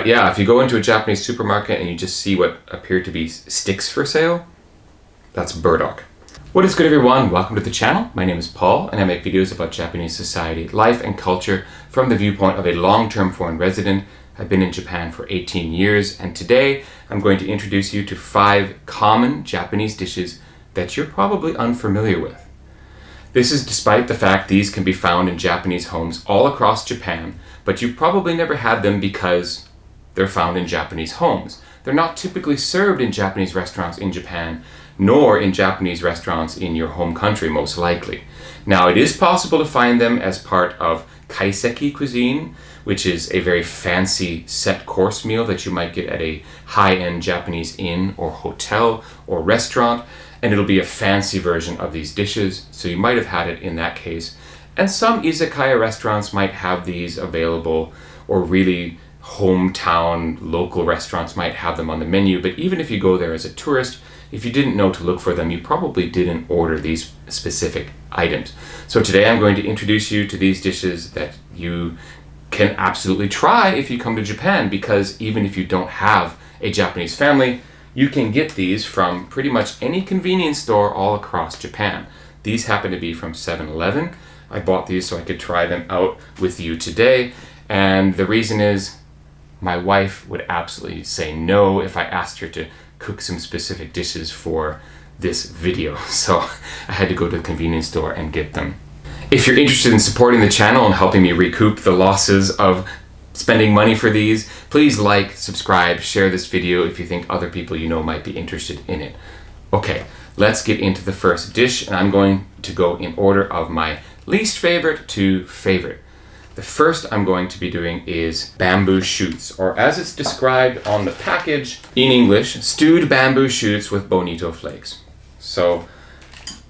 Yeah, if you go into a Japanese supermarket and you just see what appear to be sticks for sale, that's burdock. What is good, everyone? Welcome to the channel. My name is Paul and I make videos about Japanese society, life and culture from the viewpoint of a long-term foreign resident. I've been in Japan for 18 years and today I'm going to introduce you to 5 common Japanese dishes that you're probably unfamiliar with. This is despite the fact these can be found in Japanese homes all across Japan, but you probably never had them because they're found in Japanese homes. They're not typically served in Japanese restaurants in Japan, nor in Japanese restaurants in your home country, most likely. Now, it is possible to find them as part of kaiseki cuisine, which is a very fancy set course meal that you might get at a high-end Japanese inn or hotel or restaurant, and it'll be a fancy version of these dishes, so you might have had it in that case. And some izakaya restaurants might have these available, or really hometown local restaurants might have them on the menu, but even if you go there as a tourist, if you didn't know to look for them, you probably didn't order these specific items. So today I'm going to introduce you to these dishes that you can absolutely try if you come to Japan, because even if you don't have a Japanese family, you can get these from pretty much any convenience store all across Japan. These happen to be from 7-Eleven. I bought these so I could try them out with you today, and the reason is my wife would absolutely say no if I asked her to cook some specific dishes for this video, so I had to go to the convenience store and get them. If you're interested in supporting the channel and helping me recoup the losses of spending money for these, please like, subscribe, share this video if you think other people you know might be interested in it. Okay, let's get into the first dish, and I'm going to go in order of my least favorite to favorite. The first I'm going to be doing is bamboo shoots, or as it's described on the package in English, stewed bamboo shoots with bonito flakes. So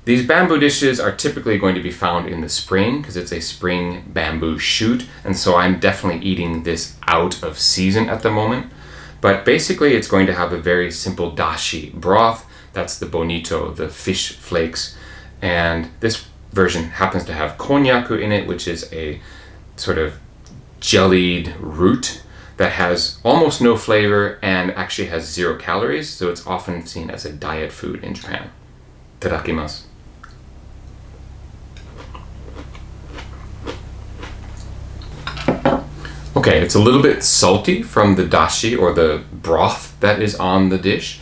these bamboo dishes are typically going to be found in the spring because it's a spring bamboo shoot, and so I'm definitely eating this out of season at the moment. But basically it's going to have a very simple dashi broth. That's the bonito, the fish flakes, and this version happens to have konnyaku in it, which is a sort of jellied root that has almost no flavor and actually has 0 calories, so it's often seen as a diet food in Japan. Itadakimasu. Okay, it's a little bit salty from the dashi or the broth that is on the dish,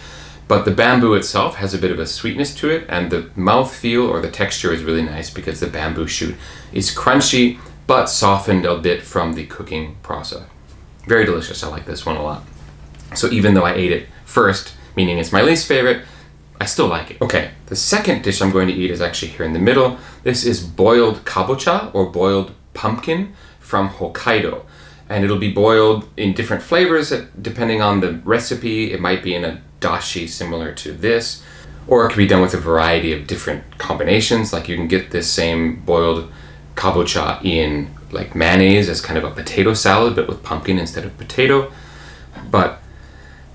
but the bamboo itself has a bit of a sweetness to it, and the mouthfeel or the texture is really nice because the bamboo shoot is crunchy but softened a bit from the cooking process. Very delicious. I like this one a lot. So even though I ate it first, meaning it's my least favorite, I still like it. Okay, the second dish I'm going to eat is actually here in the middle. This is boiled kabocha, or boiled pumpkin, from Hokkaido. And it'll be boiled in different flavors depending on the recipe. It might be in a dashi similar to this, or it can be done with a variety of different combinations. Like you can get this same boiled kabocha in like mayonnaise as kind of a potato salad, but with pumpkin instead of potato. But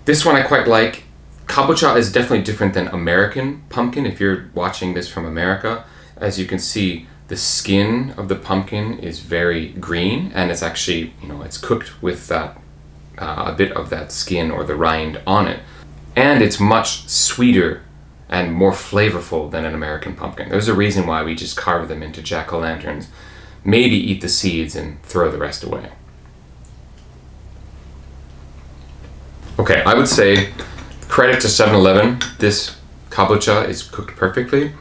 this one I quite like. Kabocha is definitely different than American pumpkin if you're watching this from America. As you can see, the skin of the pumpkin is very green, and it's actually, it's cooked with that a bit of that skin or the rind on it. And it's much sweeter and more flavorful than an American pumpkin. There's a reason why we just carve them into jack-o'-lanterns, maybe eat the seeds and throw the rest away. Okay, I would say credit to 7-Eleven. This kabocha is cooked perfectly.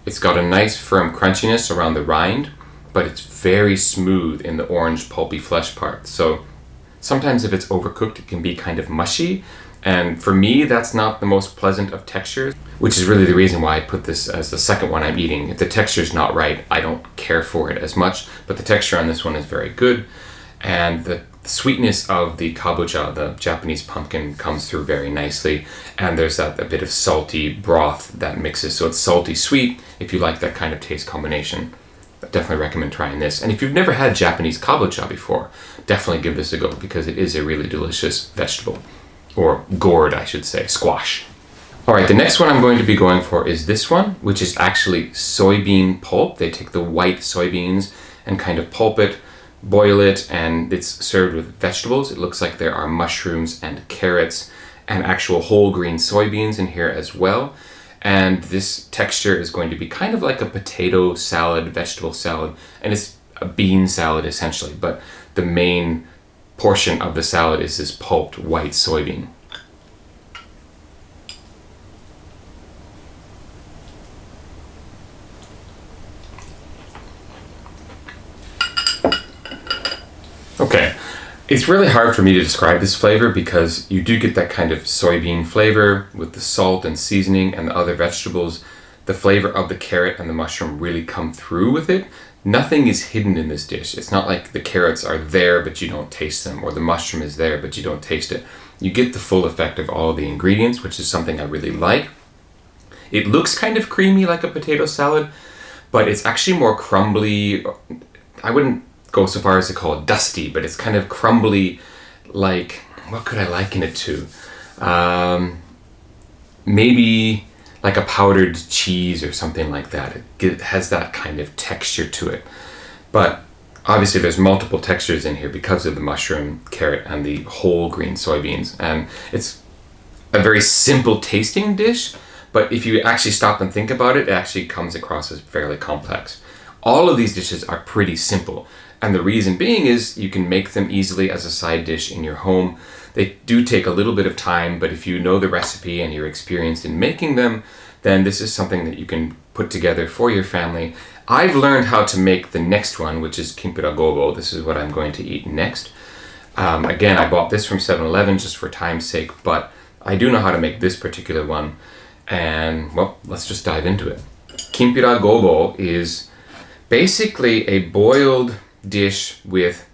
It's got a nice firm crunchiness around the rind, but it's very smooth in the orange pulpy flesh part. So sometimes if it's overcooked, it can be kind of mushy. And for me, that's not the most pleasant of textures, which is really the reason why I put this as the second one I'm eating. If the texture's not right, I don't care for it as much, but the texture on this one is very good. And the sweetness of the kabocha, the Japanese pumpkin, comes through very nicely. And there's a bit of salty broth that mixes, so it's salty sweet. If you like that kind of taste combination, I definitely recommend trying this. And if you've never had Japanese kabocha before, definitely give this a go because it is a really delicious vegetable. Or gourd, I should say, squash. All right, the next one I'm going to be going for is this one, which is actually soybean pulp. They take the white soybeans and kind of pulp it, boil it, and it's served with vegetables. It looks like there are mushrooms and carrots and actual whole green soybeans in here as well. And this texture is going to be kind of like a potato salad, vegetable salad, and it's a bean salad essentially, but the main portion of the salad is this pulped white soybean. Okay, it's really hard for me to describe this flavor because you do get that kind of soybean flavor with the salt and seasoning and the other vegetables. The flavor of the carrot and the mushroom really come through with it. Nothing is hidden in this dish. It's not like the carrots are there but you don't taste them, or the mushroom is there but you don't taste it. You get the full effect of all of the ingredients, which is something I really like. It looks kind of creamy like a potato salad, but it's actually more crumbly. I wouldn't go so far as to call it dusty, but it's kind of crumbly, like, what could I liken it to? Maybe like a powdered cheese or something like that. It has that kind of texture to it. But obviously there's multiple textures in here because of the mushroom, carrot, and the whole green soybeans. And it's a very simple tasting dish, but if you actually stop and think about it, it actually comes across as fairly complex. All of these dishes are pretty simple. And the reason being is you can make them easily as a side dish in your home. They do take a little bit of time, but if you know the recipe and you're experienced in making them, then this is something that you can put together for your family. I've learned how to make the next one, which is kimpira gobo. This is what I'm going to eat next. Again, I bought this from 7-Eleven just for time's sake, but I do know how to make this particular one. And, well, let's just dive into it. Kimpira gobo is basically a boiled dish with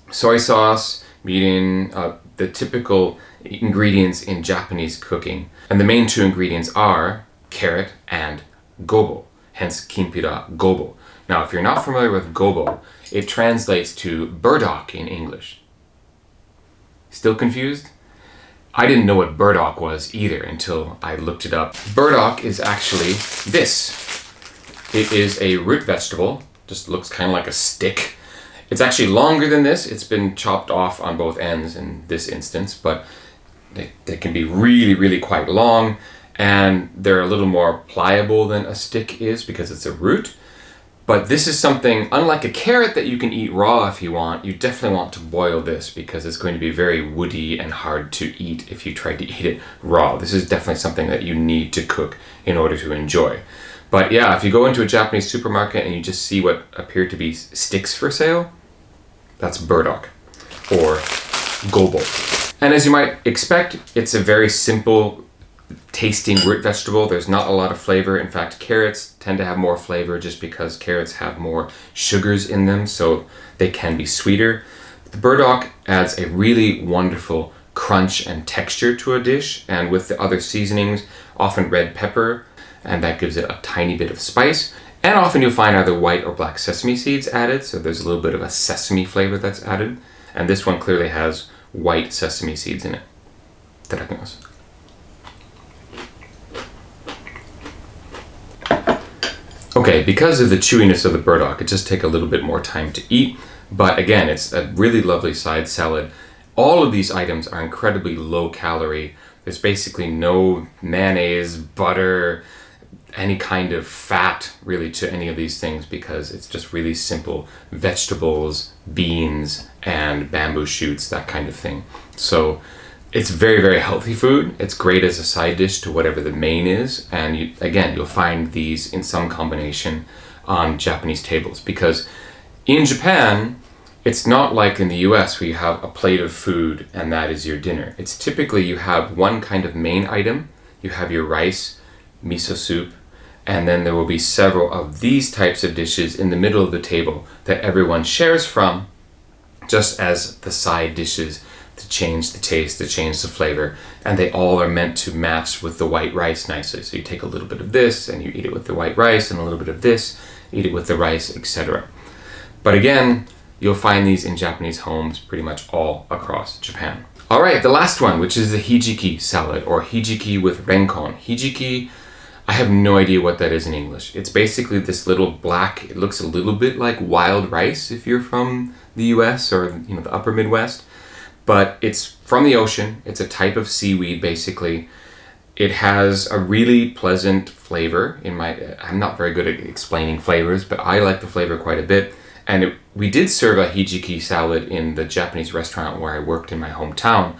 soy sauce, mirin, the typical ingredients in Japanese cooking. And the main two ingredients are carrot and gobo, hence kimpira gobo. Now, if you're not familiar with gobo, it translates to burdock in English. Still confused? I didn't know what burdock was either until I looked it up. Burdock is actually this. It is a root vegetable. Just looks kind of like a stick. It's actually longer than this. It's been chopped off on both ends in this instance, but they can be really, really quite long, and they're a little more pliable than a stick is because it's a root. But this is something, unlike a carrot that you can eat raw if you want, you definitely want to boil this because it's going to be very woody and hard to eat if you try to eat it raw. This is definitely something that you need to cook in order to enjoy. But yeah, if you go into a Japanese supermarket and you just see what appear to be sticks for sale, that's burdock or gobo. And as you might expect, it's a very simple tasting root vegetable. There's not a lot of flavor. In fact, carrots tend to have more flavor just because carrots have more sugars in them, so they can be sweeter. The burdock adds a really wonderful crunch and texture to a dish, and with the other seasonings, often red pepper, and that gives it a tiny bit of spice. And often you'll find either white or black sesame seeds added, so there's a little bit of a sesame flavor that's added. And this one clearly has white sesame seeds in it. Itadakimasu. Okay, because of the chewiness of the burdock, it just takes a little bit more time to eat. But again, it's a really lovely side salad. All of these items are incredibly low calorie. There's basically no mayonnaise, butter, any kind of fat really to any of these things because it's just really simple vegetables, beans, and bamboo shoots, that kind of thing. So it's very, very healthy food. It's great as a side dish to whatever the main is. And you'll find these in some combination on Japanese tables because in Japan, it's not like in the US where you have a plate of food and that is your dinner. It's typically you have one kind of main item. You have your rice, miso soup, and then there will be several of these types of dishes in the middle of the table that everyone shares from, just as the side dishes to change the taste, to change the flavor, and they all are meant to match with the white rice nicely. So you take a little bit of this and you eat it with the white rice, and a little bit of this, eat it with the rice, etc. But again, you'll find these in Japanese homes pretty much all across Japan. All right, the last one, which is the hijiki salad, or hijiki with renkon. Hijiki, I have no idea what that is in English. It's basically this little black, it looks a little bit like wild rice if you're from the US or the upper Midwest, but it's from the ocean. It's a type of seaweed basically. It has a really pleasant flavor. I'm not very good at explaining flavors, but I like the flavor quite a bit. And we did serve a Hijiki salad in the Japanese restaurant where I worked in my hometown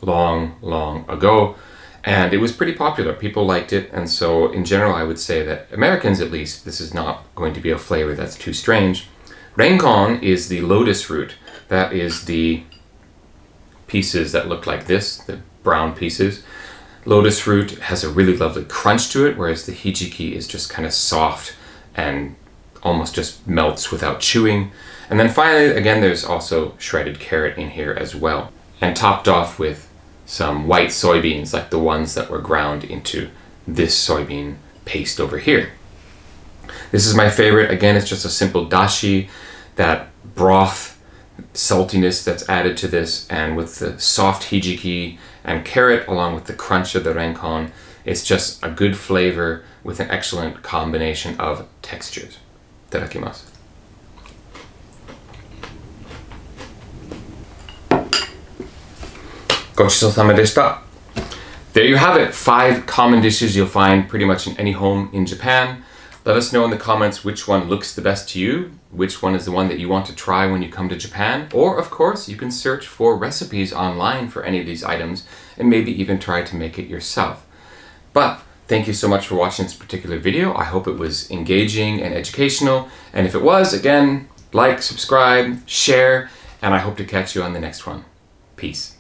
long ago. And it was pretty popular. People liked it. And so in general, I would say that Americans, at least, this is not going to be a flavor that's too strange. Renkon is the lotus root. That is the pieces that look like this, the brown pieces. Lotus root has a really lovely crunch to it, whereas the Hijiki is just kind of soft and almost just melts without chewing. And then finally, again, there's also shredded carrot in here as well. And topped off with some white soybeans, like the ones that were ground into this soybean paste over here. This is my favorite. Again, it's just a simple dashi, that broth saltiness that's added to this, and with the soft hijiki and carrot along with the crunch of the renkon, it's just a good flavor with an excellent combination of textures. Itadakimasu. Gochitosama deshita. There you have it, 5 common dishes you'll find pretty much in any home in Japan. Let us know in the comments which one looks the best to you, which one is the one that you want to try when you come to Japan, or of course you can search for recipes online for any of these items and maybe even try to make it yourself. But thank you so much for watching this particular video. I hope it was engaging and educational, and if it was, again, like, subscribe, share, and I hope to catch you on the next one. Peace.